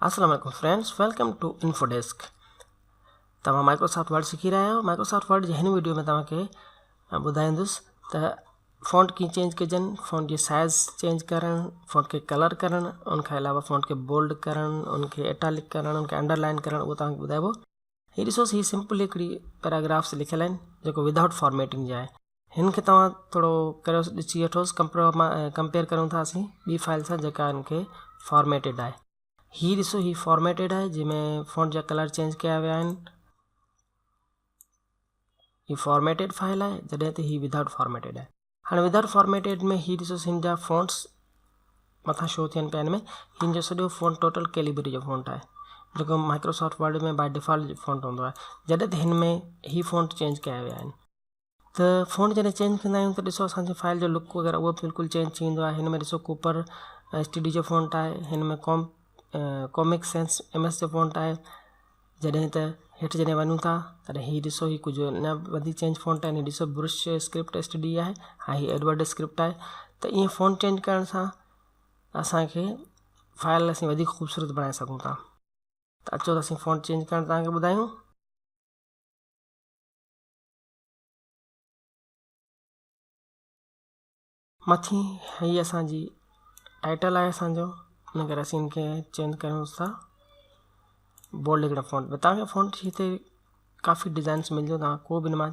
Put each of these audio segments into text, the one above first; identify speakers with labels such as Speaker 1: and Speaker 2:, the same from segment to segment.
Speaker 1: अस्सलाम वालेकुम friends, welcome two infodesk. तव्हां माइक्रोसॉफ्ट वर्ड सीखी रहिया आहियो। माइक्रोसॉफ्ट वर्ड जी हिन वीडियो में तव्हांखे ॿुधाईंदुसि त फ़ॉन्ट कीअं चेंज कजनि, फ़ॉन्ट जी साइज़ चेंज करणु, फ़ॉन्ट खे कलर करणु, उनखे अलावा फ़ॉन्ट खे बोल्ड करणु, उनखे इटैलिक करणु, उनखे अंडरलाइन करणु, उहो तव्हांखे ॿुधाइबो। हीअ ॾिसो, हीअ सिंपल हिकिड़ी पैराग्राफ्स लिखियल आहिनि जेको विदाउट फॉर्मेटिंग जा आहे। हिन खे तव्हां थोरो करियो ॾिसी वठोसि, कंपेयर करूं था असीं ॿी फाइल सां जेका हिनखे फॉर्मेटेड आहे। ही ॾिसो, ही फॉर्मेटेड आहे जंहिंमें फ़ॉन्ट जा कलर चेंज कया विया आहिनि। ही फॉर्मेटेड फाइल आहे, जॾहिं त ही विदाउट फॉर्मेटेड आहे। हाणे विदाउट फॉर्मेटेड में ही ॾिसो, हिन जा फ़ॉन्ट्स मथां शो थियनि पिया। हिन में हिन जो सॼो फ़ॉन्ट टोटल कैलिबरी जो फ़ॉन्ट आहे जेको माइक्रोसॉफ्ट वर्ड में बाय डिफ़ॉल्ट फ़ॉन्ट हूंदो आहे, जॾहिं त हिन में ही फ़ॉन्ट चेंज कया विया आहिनि। त फ़ॉन्ट जॾहिं चेंज कंदा आहियूं त ॾिसो, असांजी फाइल जो लुक वग़ैरह उहो बिल्कुलु चेंज थी वेंदो आहे। हिन में ॾिसो, कूपर STD जो फ़ॉन्ट आहे, हिन में कॉमिक सेंस MS जो फ़ॉन्ट आहे। जॾहिं त हेठि जॾहिं वञूं था तॾहिं हीअ ॾिसो, हीअ कुझु अञा वधीक चेंज फ़ॉन्ट आहिनि। ॾिसो, ब्रुश स्क्रिप्ट STD आहे, हाँ हीअ एडवर्ड स्क्रिप्ट आहे। त ईअं फ़ॉन्ट चेंज करण सां असांखे फाइल असीं वधीक ख़ूबसूरत बणाए सघूं था। त अचो त असीं फ़ॉन्ट चेंज करणु तव्हांखे ॿुधायूं। मथी हीअ असांजी टाइटल आहे असांजो, इन करे असीं हिनखे चेंज कयूंसि था बोल्ड हिकिड़ा फ़ॉन्ट में। तव्हांखे फ़ॉन्ट हिते काफ़ी डिज़ाइन्स मिलंदियूं, तव्हां को बि हिन मां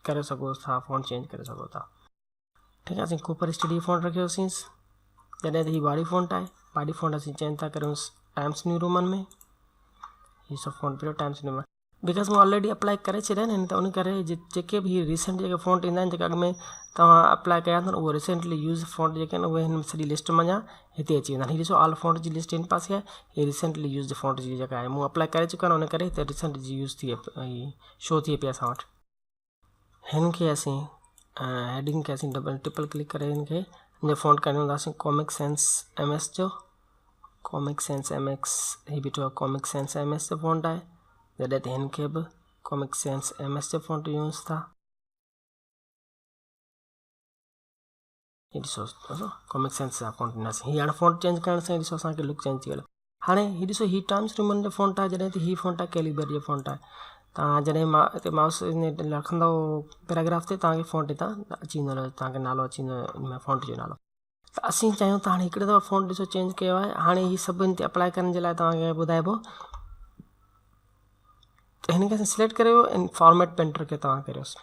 Speaker 1: करे सघो था, फ़ॉन्ट चेंज करे सघो था। ठीकु आहे, असीं कूपर STD फ़ॉन्ट रखियोसीं। जॾहिं त हीअ बॉडी फ़ॉन्ट आहे, बॉडी फ़ॉन्ट असीं चेंज था करियूंसि टाइम्स न्यू रोमन में। हीअ सभु फ़ॉन्ट पियो टाइम्स न्यू रोमन, बिकॉज़ मां ऑलरेडी अप्लाई करे छॾिया आहिनि, त उन करे जेके बि हीअ रिसेंट जेके फ़ॉन्ट ईंदा आहिनि, जेके अॻु में तव्हां अप्लाई कया अथनि, उहो रिसेंटली यूज़ फ़ॉन्ट जेके आहिनि उहे हिन सॼी लिस्ट मां हिते अची वेंदा आहिनि। हीअ ॾिसो, ऑल फ़ॉन्ट जी लिस्ट हिन पासे आहे। हीअ रिसेंटली यूज़ फ़ॉन्ट जी जेका आहे, मूं अप्लाई करे चुका आहिनि, उन करे हिते रिसेंट जी यूज़ थी शो थिए पई असां वटि। हिन खे असीं हेडिंग खे असीं ट्रिपल क्लिक करे हिन जो फ़ॉन्ट करणु हूंदासीं कॉमिक सेंस MS जो। कॉमिक सेंस MX, हीअ बीठो आहे कॉमिक सेंस MS जो फ़ॉन्ट आहे, जॾहिं त हिन खे बि कॉमिक सेंस MS जो फ़ॉन्ट यूज़ था। हीअ ॾिसो, कॉमिक सेंस जा फ़ॉन्ट ॾिनासीं। हीअ हाणे फ़ॉन्ट चेंज करण सां ॾिसो असांखे लुक चेंज थी वियो। हाणे हीअ ॾिसो, हीअ टाइम्स न्यू रोमन जो फ़ॉन्ट आहे, जॾहिं त हीअ फ़ॉन्ट आहे कैलिबरी जो फ़ॉन्ट आहे। तव्हां जॾहिं हिते माउस रखंदव पैराग्राफ ते, तव्हांखे फ़ॉन्ट हितां अची वेंदो, तव्हांखे नालो अची वेंदो हिन में फ़ॉन्ट जो नालो। त असीं चाहियूं त हाणे हिकिड़े दफ़ा फ़ॉन्ट ॾिसो चेंज कयो आहे। हाणे हीअ सभु हिन ते अप्लाई करण जे लाइ तव्हांखे ॿुधाइबो। त हिन खे असीं सिलेक्ट करियो ऐं फॉर्मेट पेंटर खे तव्हां करियोसि।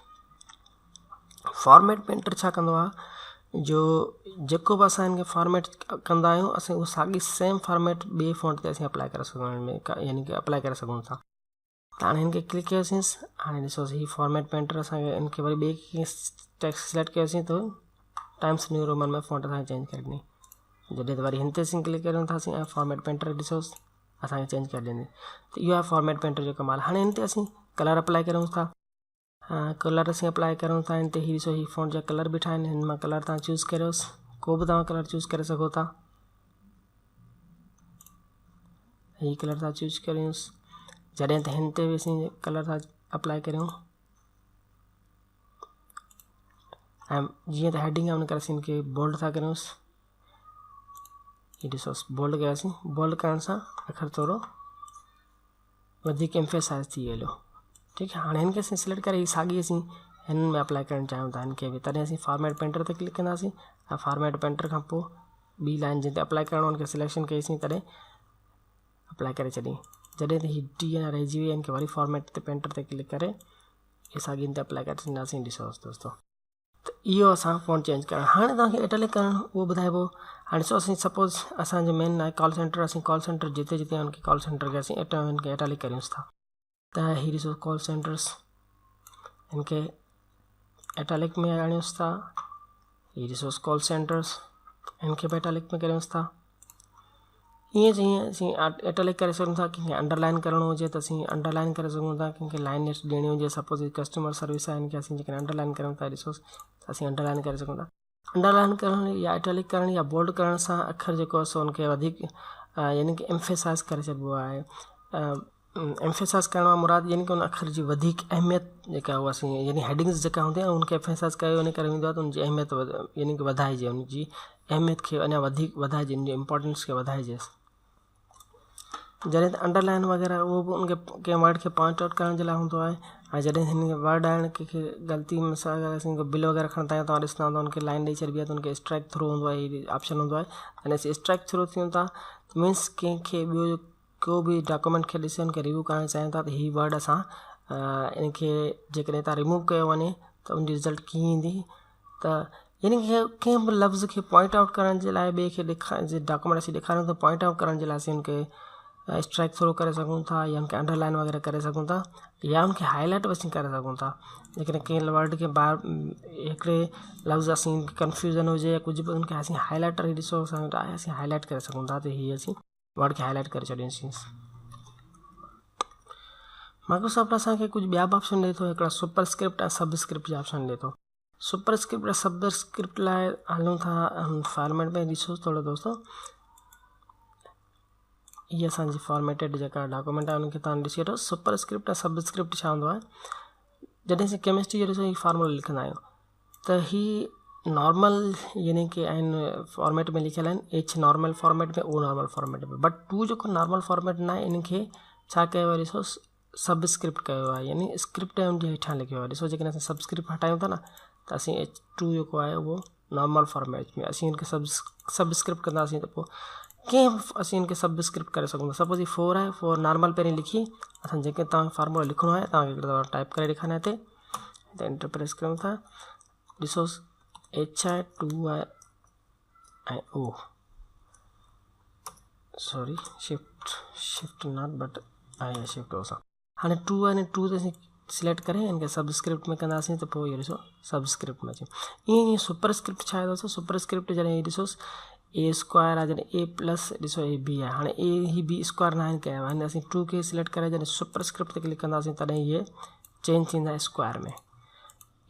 Speaker 1: फॉर्मेट पेंटर छा कंदो आहे, जो जेको बि असां हिनखे फॉर्मेट कंदा आहियूं, असीं उहो साॻी सेम फॉर्मेट ॿिए फ़ॉन्ट ते असीं अप्लाई करे सघूं, हिन में यानी कि अप्लाई करे सघूं था। त हाणे हिन खे क्लिक कयोसीं। हाणे ॾिसोसि, हीअ फॉर्मेट पेंटर असांखे हिनखे वरी ॿिए टेक्स्ट सिलेक्ट कयोसीं त टाइम्स न्यू रोमन में फ़ॉन्ट असांखे चेंज करे ॾिनी। जॾहिं त वरी हिन ते असीं क्लिक कयूं था ऐं फॉर्मेट पेंटर ॾिसोसि असांखे चेंज करे ॾींदी। त इहो आहे फॉर्मेट पेंटर जो कमाल। हाणे हिन ते असीं कलर अप्लाई कयूं था। कलर असीं अप्लाई करूं था हिन ते। हीअ ॾिसो, हीअ फ़ॉन्ट जा कलर बीठा आहिनि, हिन मां कलर तव्हां चूज़ करियोसि, को बि तव्हां कलर चूज़ करे सघो था। हीअ कलर तव्हां चूज़ करियोसि। जॾहिं त हिन ते बि असीं कलर था अप्लाई करियूं, ऐं जीअं त हेडिंग आहे उन करे असीं हिनखे बोल्ड था करियूंसि। हीअ ॾिसोसि, बोल्ड कयोसीं। बोल्ड करण सां अखर थोरो वधीक एम्फेसाइज़ थी वियो। ठीकु आहे, हाणे हिनखे असीं सिलेक्ट करे हीअ साॻी असीं हिन में अप्लाई करणु चाहियूं था हिनखे बि, तॾहिं असीं फॉर्मेट पेंटर ते क्लिक कंदासीं। ऐं फॉर्मेट पेंटर खां पोइ ॿी लाइन जिते अप्लाई करिणो हुनखे सिलेक्शन कईसीं, तॾहिं अप्लाई करे छॾी। जॾहिं त हीअ टी रहिजी वई, हिनखे वरी फॉर्मेट ते पेंटर ते क्लिक करे हीअ साॻी हिन ते अप्लाई करे छॾींदासीं। ॾिसोसि दोस्तो, त इहो असां फ़ॉन्ट चेंज करणु। हाणे तव्हांखे इटैलिक करणु उहो ॿुधाइबो। हाणे ॾिसो, असीं सपोज़ असांजो मेन आहे कॉल सेंटर, असीं कॉल सेंटर जिते जिते हुनखे कॉल सेंटर खे असीं हिनखे इटैलिक करियूंसि था। त हीअ ॾिसो, कॉल सेंटर्स, हिनखे इटैलिक में आणियूंसि था। हीअ ॾिसोसि, कॉल सेंटर्स, हिनखे बि इटैलिक में करियूंसि था। ईअं जीअं असीं इटैलिक करे सघूं था। कंहिंखे अंडरलाइन करिणो हुजे त असीं अंडरलाइन करे सघूं था। कंहिंखे लाइन ॾियणी हुजे, सपोज़ कस्टमर सर्विस आहे, हिनखे असीं जेके अंडरलाइन करियूं था, ॾिसोसि त असीं अंडरलाइन करे सघूं था। अंडरलाइन करणु या इटैलिक करणु या बोल्ड करण सां अखर जेको आहे सो हुनखे वधीक यानी कि एम्फेसाइज़ करे छॾिबो आहे। एम्फेसाइज़ करण खां मुराद यानी कि उन अखर जी वधीक अहमियत जेका उहा असीं यानी हेडिंग्स जेका हूंदी आहे उनखे एम्फेसाइज़ कयो वञी करे हूंदो आहे त उनजी अहमियत यानी कि वधाइजे, उनजी अहमियत खे अञा वधीक वधाइजे, उनजी इम्पोर्टेंस खे वधाइजे। जॾहिं अंडरलाइन वग़ैरह उहो बि उनखे कंहिं वर्ड खे पॉइंट आउट करण जे लाइ हूंदो आहे। ऐं जॾहिं हिन वर्ड आहिनि कंहिंखे ग़लती सां अगरि असीं बिल वग़ैरह खणंदा आहियूं तव्हां ॾिसंदा हूंदा उनखे लाइन ॾेई छॾिबी आहे त उनखे स्ट्राइक थ्रू हूंदो आहे, हीअ ऑप्शन हूंदो आहे। अने असीं स्ट्राइक थ्रू थियूं था मीन्स कंहिंखे ॿियो को बि डॉक्यूमेंट खे ॾिसी उनखे रिव्यू करणु चाहियूं था त हीअ वर्ड असां इनखे जेकॾहिं तव्हां रिमूव कयो वञे त उनजी रिज़ल्ट कीअं ईंदी। त यानी कि कंहिं बि लफ़्ज़ खे पॉइंट आउट करण जे लाइ ॿिए खे डॉक्यूमेंट असीं ॾेखारियूं त पॉइंट आउट करण जे लाइ असीं उनखे स्ट्राइक थ्रू करे सघूं था, या उनखे अंडरलाइन वग़ैरह करे सघूं था, या उनखे हाईलाइट बि असीं करे सघूं था। जेकॾहिं कंहिं वर्ड खे हिकिड़े लफ़्ज़ असीं कंफ्यूज़न हुजे या कुझु बि उनखे असीं हाईलाइटर ई ॾिसो असां वटि आहे, असीं हाईलाइट करे सघूं था त हीअ असीं वर्ड खे हाईलाइट करे छॾींदासीं। माइक्रोसॉफ्ट असांखे कुझु ॿिया बि ऑप्शन ॾिए थो, हिकिड़ा सुपरस्क्रिप्ट ऐं सबस्क्रिप्ट जा ऑप्शन ॾिए थो। सुपरस्क्रिप्ट ऐं सबस्क्रिप्ट लाइ हलूं था फॉर्मेट में, ॾिसो थोरो दोस्तों, ये असांजी फॉर्मेटेड जेका डॉक्यूमेंट आहे उनखे तव्हां ॾिसी वठो। सुपरस्क्रिप्ट ऐं सबस्क्रिप्ट छा हूंदो आहे, जॾहिं असीं केमिस्ट्री जो ॾिसो ही फार्मूला लिखंदा आहियूं त ही नॉर्मल यानी कि आहिनि फॉर्मेट में लिखियल आहिनि, एच नॉर्मल फॉर्मेट में, ओ नॉर्मल फॉर्मेट में, बट टू जेको नॉर्मल फॉर्मेट न आहे इनखे छा कयो आहे ॾिसो सबस्क्रिप्ट कयो आहे, यानी स्क्रिप्ट उनजे हेठां लिखियो आहे। ॾिसो जेकॾहिं असां सबस्क्रिप्ट हटायूं था न त असीं H2 जेको आहे उहो नॉर्मल फॉर्मेट में, असीं उनखे सबस्क्रिप्ट कंदासीं त पोइ कीअं असीं इनखे सबस्क्रिप्ट करे सघूं था। सपोज ही 4 आहे, 4 नॉर्मल पहिरीं लिखी असां जेके तव्हांखे फार्मूला लिखिणो आहे तव्हांखे हिकिड़ो दफ़ा टाइप करे ॾेखारियां हिते त एंटर प्रेस कयूं था। ॾिसो H आहे, 2 आहे ऐं O, sorry shift not but आहे शिफ्ट O सां। हाणे 2 आहे, 2 ते असीं सिलेक्ट करे इनखे सबस्क्रिप्ट में कंदासीं त पोइ इहो ॾिसो सबस्क्रिप्ट में अचे। ईअं सुपरस्क्रिप्ट छा आहे दोस्तों, सुपरस्क्रिप्ट जॾहिं ॾिसो ए स्क्वायर आहे, जॾहिं ए प्लस ॾिसो ए बी आहे, हाणे ए ही बी स्क्वायर न कयो आहे, असीं 2 खे सिलेक्ट करे जॾहिं सुपरस्क्रिप्ट ते क्लिक कंदासीं तॾहिं इहे चेंज थींदा स्क्वायर में।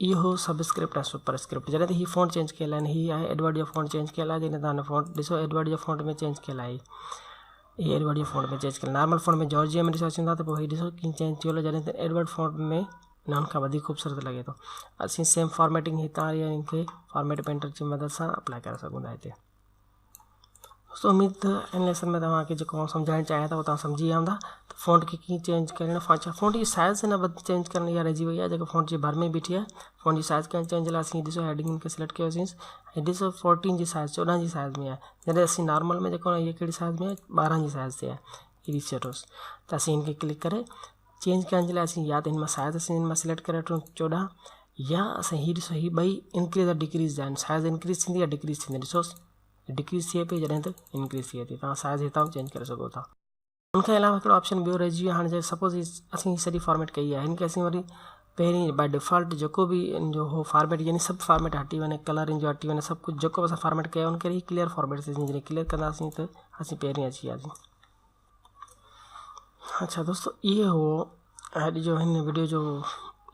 Speaker 1: इहो सबस्क्रिप्ट ऐं सुपरस्क्रिप्ट। जॾहिं त ही फ़ॉन्ट चेंज कयल आहिनि, ही आहे एडवर्ड जो फ़ॉन्ट चेंज कयल आहे, जॾहिं तव्हां फ़ॉन्ट ॾिसो एडवर्ड जो फ़ॉन्ट में चेंज कयल आहे, ये एडवर्ड जो फ़ॉन्ट में चेंज कयल, नॉर्मल फ़ॉन्ट में जॉर्जिया में ॾिसो अचूं था त पोइ हीउ ॾिसो कीअं चेंज थी वियो, जॾहिं त एडवर्ड फ़ॉन्ट में न खां वधीक ख़ूबसूरत लॻे थो। असीं सेम फॉर्मेटिंग हितां इनखे फॉर्मेट पेंटर जी मदद सां अप्लाई करे सघूं था हिते। दोस्तों उम्मीद इन लेसन में तव्हांखे जेको सम्झाइणु चाहियां था उहो तव्हां सम्झी विया हूंदा त फ़ॉन्ट खे कीअं चेंज करणु। फ़ॉन्ट जी साइज़ न चेंज करण इहा रहिजी वई आहे, जेको फ़ॉन्ट जी भर में बीठी आहे। फ़ॉन्ट जी साइज़ करणु चेंज लाइ असीं ॾिसो हेडिंग खे सिलेक्ट कयोसीं ऐं ॾिसो 14 जी साइज़ 14 जी साइज़ में आहे, जॾहिं असीं नॉर्मल में जेको इहे कहिड़ी साइज़ में आहे 12 जी साइज़ ते आहे, हीअ ॾिसी वठोसि त असीं हिनखे क्लिक करे चेंज करण जे लाइ असीं या त हिन मां साइज़ असीं हिन मां सिलेक्ट करे वठूं 14, या असां हीअ ॾिसो हीअ ॿई इंक्रीज़ ऐं डिक्रीज़ आहिनि, साइज़ इंक्रीज़ थींदी या डिक्रीज़ थींदी, ॾिसोसि डिक्रीज़ थिए पई जॾहिं त इंक्रीज़ थिए थी। तव्हां साइज़ हितां चेंज करे सघो था। उनखे अलावा हिकिड़ो ऑप्शन ॿियो रहिजी वियो। हाणे सपोज असीं सॼी फॉर्मेट कई आहे, हिनखे असीं वरी पहिरीं बाय डिफ़ॉल्ट जेको बि इन जो हो फॉर्मेट यानी सभु फॉर्मेट हटी वञे, कलर इन जो हटी वञे, सभु कुझु जेको बि असां फॉर्मेट कयो उनखे ई क्लियर फॉर्मेट ते जॾहिं क्लियर कंदासीं त असीं पहिरीं अची वियासीं। अच्छा दोस्तों इहे हो अॼु जो हिन वीडियो जो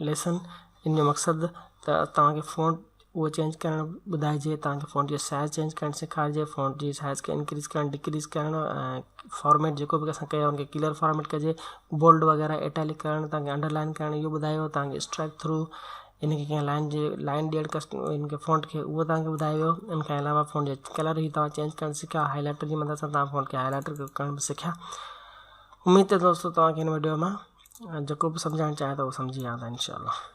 Speaker 1: लेसन। इन जो मक़सदु त तव्हांखे फ़ॉन्ट उहो चेंज करणु ॿुधाइजे, तव्हांखे फ़ॉन्ट जो साइज़ चेंज करणु सेखारिजे, फ़ॉन्ट जी साइज़ खे इंक्रीज़ करणु डिक्रीज़ करणु, ऐं फॉर्मेट जेको बि असां कयो उनखे क्लियर फॉर्मेट कजे, बोल्ड वग़ैरह इटैलिक करणु, तव्हांखे अंडरलाइन करणु इहो ॿुधायो, तव्हांखे स्ट्राइक थ्रू इनखे कंहिं लाइन ॾियणु इनखे फ़ॉन्ट खे उहो तव्हांखे ॿुधायो वियो। इनखां अलावा फ़ॉन्ट जो कलर ई तव्हां चेंज करणु सिखिया, हाईलाइटर जी मदद सां तव्हां फ़ॉन्ट खे हाईलाइटर करणु बि सिखिया। उम्मीद आहे दोस्तों तव्हांखे हिन वीडियो मां जेको बि सम्झाइणु चाहियां त उहो सम्झी विया था इंशाअल्लाह।